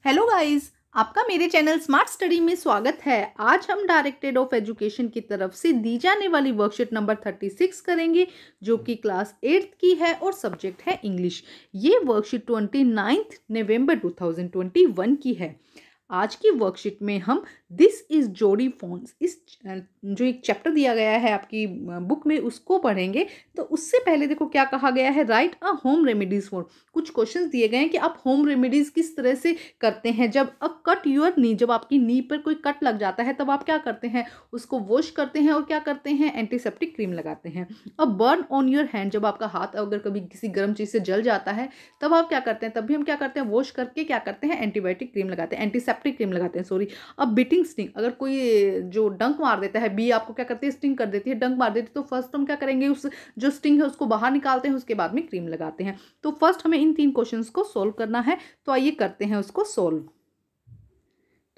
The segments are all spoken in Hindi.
हेलो गाइस, आपका मेरे चैनल स्मार्ट स्टडी में स्वागत है। आज हम डायरेक्टेड ऑफ एजुकेशन की तरफ से दी जाने वाली वर्कशीट नंबर 36 करेंगे, जो कि क्लास 8th की है और सब्जेक्ट है इंग्लिश। ये वर्कशीट 29 नवंबर 2021 की है। आज की वर्कशीट में हम दिस इज जोड़ी फोन्स इस जो एक चैप्टर दिया गया है आपकी बुक में उसको पढ़ेंगे। तो उससे पहले देखो क्या कहा गया है, right a home remedies for. कुछ क्वेश्चंस दिए गए हैं कि आप होम रेमेडीज किस तरह से करते हैं। जब अ कट योर नी, जब आपकी नी पर कोई कट लग जाता है तब आप क्या करते हैं, उसको वॉश करते हैं और क्या करते हैं, एंटीसेप्टिक क्रीम लगाते हैं। अब बर्न ऑन योर हैंड, जब आपका हाथ अगर कभी किसी गर्म चीज से जल जाता है तब आप क्या करते हैं, तब भी हम क्या करते हैं, वॉश करके क्या करते हैं, एंटीबायोटिक क्रीम लगाते हैं, एंटीसेप्टिक क्रीम लगाते हैं, सॉरी। अब बिटिंग स्टिंग, अगर कोई जो डंक मार देता है, बी आपको क्या करती है, स्टिंग कर देती है, डंक मार देती है, तो फर्स्ट हम क्या करेंगे, उस जो स्टिंग है उसको बाहर निकालते हैं, उसके बाद में क्रीम लगाते हैं। तो फर्स्ट हमें इन 3 क्वेश्चंस को सोल्व करना है। तो आइए करते हैं उसको सोल्व।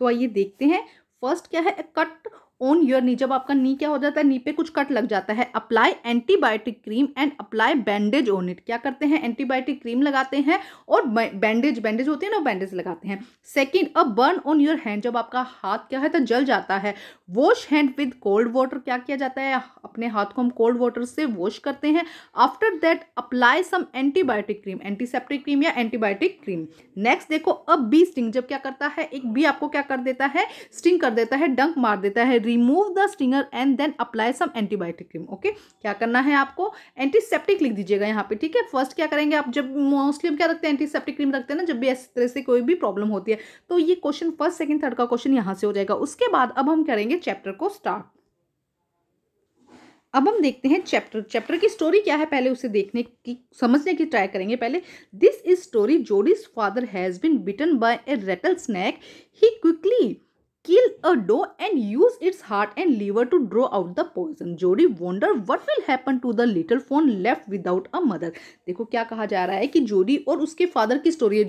तो आइए देखते हैं। फर्स्ट क्या है, कट ऑन योर नी, जब आपका नी क्या हो जाता है, नी पे कुछ कट लग जाता है, apply antibiotic cream and apply bandage on it. क्या करते हैं, एंटीबायोटिक क्रीम लगाते हैं और बैंडेज होती है ना, बैंडेज लगाते हैं। Second, a burn on your hand, जब आपका हाथ क्या है तो जल जाता है, wash hand with cold water. क्या किया जाता है, अपने हाथ को हम कोल्ड वाटर से वॉश करते हैं। After that apply some antibiotic cream, antiseptic cream या एंटीबायोटिक क्रीम। नेक्स्ट देखो, अब बी स्टिंग, जब क्या करता है, एक बी आपको क्या कर देता है, स्टिंग कर देता है, डंक मार देता है, remove the stinger and then apply some antibiotic cream. Okay, क्या करना है आपको, एंटीसेप्टिक लिख दीजिएगा यहाँ पे, ठीक है। फर्स्ट क्या करेंगे आप, जब मोस्टली हम क्या रखते हैं, एंटीसेप्टिक क्रीम रखते हैं ना, जब भी इस तरह से कोई भी प्रॉब्लम होती है। तो ये क्वेश्चन फर्स्ट सेकंड थर्ड का क्वेश्चन यहाँ से हो जाएगा। उसके बाद अब हम करेंगे चैप्टर को स्टार्ट। अब हम देखते हैं चैप्टर की स्टोरी क्या है, पहले उसे देखने की समझने की ट्राई करेंगे पहले। This is story, Jody's father has been bitten by a rattlesnake, he quickly kill a doe and use its heart and liver to draw out the poison. Jody wonder what will happen to the little fawn left without a mother. देखो क्या कहा जा रहा है कि जोडी और उसके फादर की स्टोरी है।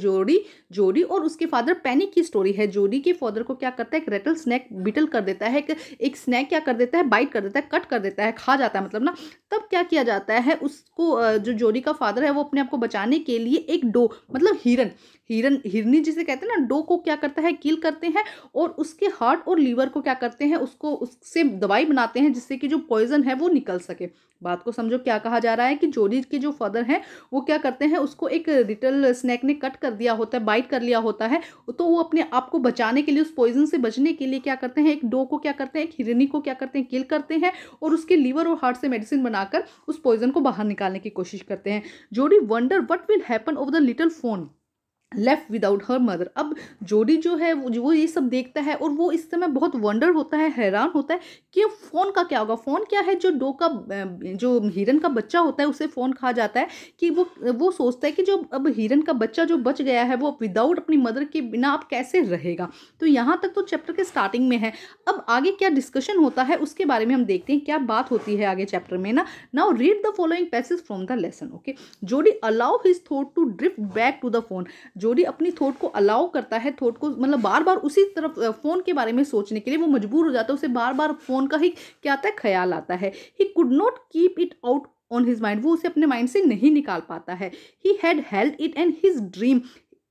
जोडी और उसके फादर पैनी की स्टोरी है। जोडी के फादर को क्या करता है, एक रेटल स्नैक बिटल कर देता है, एक स्नैक क्या कर देता है, बाइट कर देता है, कट कर देता है, खा जाता है मतलब ना। तब क्या किया जाता है, उसको जो जोडी का फादर है वो अपने आप को बचाने के लिए एक डो मतलब हिरनी जिसे कहते हैं ना, डो को क्या करता है, किल करते हैं और उसके हार्ट और लीवर को क्या करते हैं, उसको उससे दवाई बनाते हैं जिससे कि जो पॉइजन है वो निकल सके। बात को समझो, क्या कहा जा रहा है कि जोडी के जो फादर हैं वो क्या करते हैं, उसको एक लिटिल स्नैक ने कट कर दिया होता है, बाइट कर लिया होता है, तो वो अपने आप को बचाने के लिए, उस पॉइजन से बचने के लिए क्या करते हैं, एक डो को क्या करते हैं, एक हिरनी को क्या करते हैं, किल करते हैं और उसके लीवर और हार्ट से मेडिसिन बनाकर उस पॉइजन को बाहर निकालने की कोशिश करते हैं। जोडी wonder what will happen of the little phone left without her mother. अब जोडी जो है वो ये सब देखता है और वो इस समय बहुत वंडर होता है, हैरान होता है कि फोन का क्या होगा। फोन क्या है, जो डो का जो हिरन का बच्चा होता है उसे फोन कहा जाता है। कि वो सोचता है कि जो अब हिरन का बच्चा जो बच गया है वो विदाउट अपनी मदर के बिना अब कैसे रहेगा। तो यहाँ तक तो चैप्टर के स्टार्टिंग में है। अब आगे क्या डिस्कशन होता है उसके बारे में हम देखते हैं, क्या बात होती है आगे चैप्टर में ना। Now read the following passage from the lesson. Okay, Jody allow his thought to drift back to the fawn. Jody अपनी थॉट को अलाउ करता है, थॉट को मतलब बार बार उसी तरफ फोन के बारे में सोचने के लिए वो मजबूर हो जाता है, उसे बार बार फोन का ही क्या आता है, ख्याल आता है। He could not keep it out on his mind, वो उसे अपने माइंड से नहीं निकाल पाता है। He had held it and his dream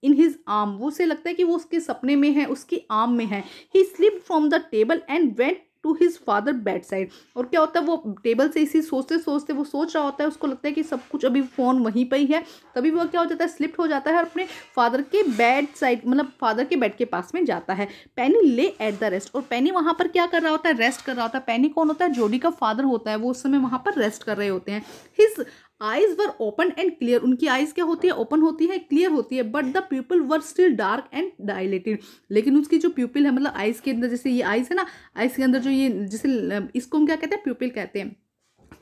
in his arm, वो उसे लगता है कि वो उसके सपने में है, उसकी आर्म में है। He slipped from the table and went to his father bedside. और क्या होता है, वो टेबल से इसी सोचते सोचते वो सोच रहा होता है, उसको लगता है कि सब कुछ अभी फोन वहीं पर ही है। तभी वो क्या हो जाता है, स्लिप्ट हो जाता है और अपने फादर के बेड साइड मतलब फादर के बेड के पास में जाता है। पैनी ले एट द रेस्ट, और पैनी वहां पर क्या कर रहा होता है, रेस्ट कर रहा होता है। पैनी कौन होता है, जोडी का फादर होता है, वो उस समय वहां पर रेस्ट कर रहे होते हैं। His eyes were open and clear, उनकी आईज क्या होती है, ओपन होती है, क्लियर होती है। But the प्यूपिल were still dark and dilated, लेकिन उसकी जो प्यूपिल है मतलब आईज के अंदर, जैसे ये आईज है ना, आईज के अंदर जो ये जैसे इसको हम क्या कहते हैं, प्यूपिल कहते हैं।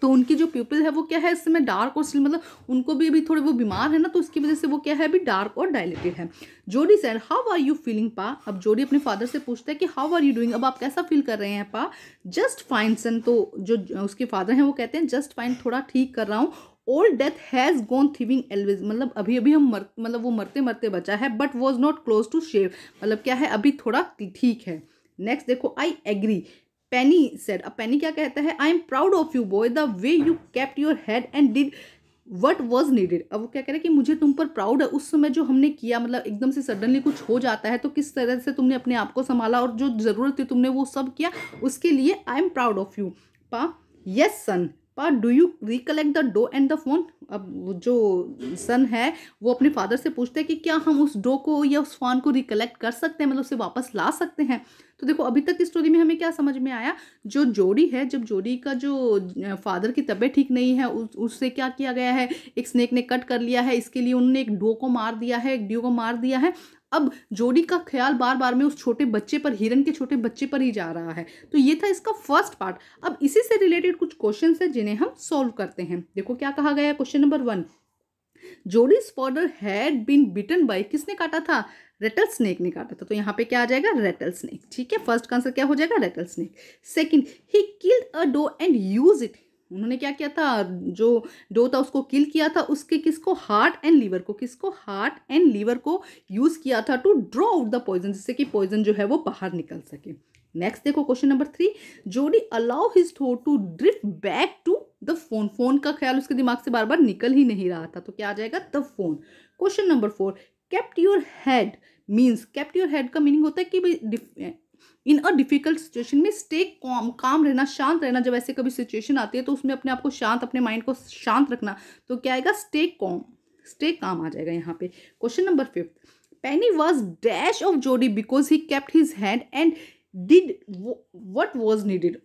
तो उनकी जो प्यूपिल है वो क्या है, इस समय डार्क और स्टिल मतलब उनको भी अभी थोड़े वो बीमार है ना, तो उसकी वजह से वो क्या है, अभी डार्क और डायलेटेड है। Jody said how are you feeling pa. अब जोडी अपने फादर से पूछता है कि हाउ आर यू डूइंग, अब आप कैसा फील कर रहे हैं पा। जस्ट फाइन सन, तो जो उसके फादर हैं वो कहते हैं जस्ट फाइन, थोड़ा ठीक कर रहा हूँ। Old death has gone thieving always, मतलब अभी अभी हम मतलब वो मरते मरते बचा है। But was not close to shave, मतलब क्या है, अभी थोड़ा ठीक है। नेक्स्ट देखो, आई एग्री पेनी सेड। अब पेनी क्या कहता है, आई am proud of you boy, the way you kept your head and did what was needed. अब वो क्या कह रहे हैं कि मुझे तुम पर प्राउड है, उस समय जो हमने किया, मतलब एकदम से सडनली कुछ हो जाता है तो किस तरह से तुमने अपने आप को संभाला और जो ज़रूरत थी तुमने वो सब किया, उसके लिए I am proud of you. Pa, yes son. Pa, do you recollect the doe and the fawn. अब जो सन है वो अपने फादर से पूछते हैं कि क्या हम उस डो को या उस फोन को रिकलेक्ट कर सकते हैं, मतलब उसे वापस ला सकते हैं। तो देखो अभी तक की स्टोरी में हमें क्या समझ में आया, जो जोडी है, जब जोडी का जो फादर की तबीयत ठीक नहीं है, उससे क्या किया गया है, एक स्नेक ने कट कर लिया है, इसके लिए उन्होंने एक डो को मार दिया है, एक ड्यू को मार दिया है। अब जोडी का ख्याल बार बार में उस छोटे बच्चे पर, हिरन के छोटे बच्चे पर ही जा रहा है। तो ये था इसका फर्स्ट पार्ट। अब इसी से रिलेटेड कुछ क्वेश्चन है जिन्हें हम सॉल्व करते हैं। देखो क्या कहा गया है, question number 1, Jody's father had been bitten by, किसने काटा था, रेटल स्नेक ने काटा था। तो यहाँ पे क्या आ जाएगा, रेटल स्नेक। ठीक है, फर्स्ट का आंसर क्या हो जाएगा, rattlesnake. Second, he killed a doe and use it, उन्होंने क्या किया था, जो डो था उसको किल किया था, उसके किसको, हार्ट एंड लीवर को, किसको, हार्ट एंड लीवर को यूज किया था to draw out the poison, जिससे कि पॉइजन जो है वो बाहर निकल सके। नेक्स्ट देखो question number 3, Jody allow his thought to drift back to the fawn, fawn का ख्याल उसके दिमाग से बार बार निकल ही नहीं रहा था, तो क्या आ जाएगा, the phone. Question number 4, kept your head means, kept your head का मीनिंग होता है कि भाई इन अ डिफिकल्ट सिचुएशन में स्टे काम रहना, शांत रहना। जब ऐसे कभी सिचुएशन आती है तो उसमें अपने आप को शांत, अपने माइंड को शांत रखना, तो क्या आएगा, स्टे कॉम, स्टे काम आ जाएगा यहाँ पे। Question number 5, Penny was dash of Jody because he kept his hand and did what was needed.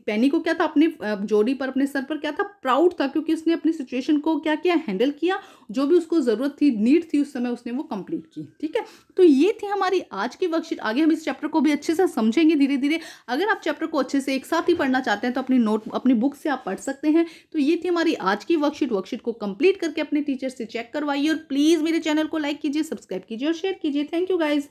Penny को क्या था, अपने जोड़ी पर, अपने सर पर क्या था, प्राउड था, क्योंकि उसने अपनी सिचुएशन को क्या किया, हैंडल किया, जो भी उसको ज़रूरत थी, नीड थी उस समय, उसने वो कंप्लीट की। ठीक है, तो ये थी हमारी आज की वर्कशीट। आगे हम इस चैप्टर को भी अच्छे से समझेंगे धीरे धीरे। अगर आप चैप्टर को अच्छे से एक साथ ही पढ़ना चाहते हैं तो अपनी बुक से आप पढ़ सकते हैं। तो ये थी हमारी आज की वर्कशीट को कंप्लीट करके अपने टीचर से चेक करवाइए और प्लीज़ मेरे चैनल को लाइक कीजिए, सब्सक्राइब कीजिए और शेयर कीजिए। Thank you guys.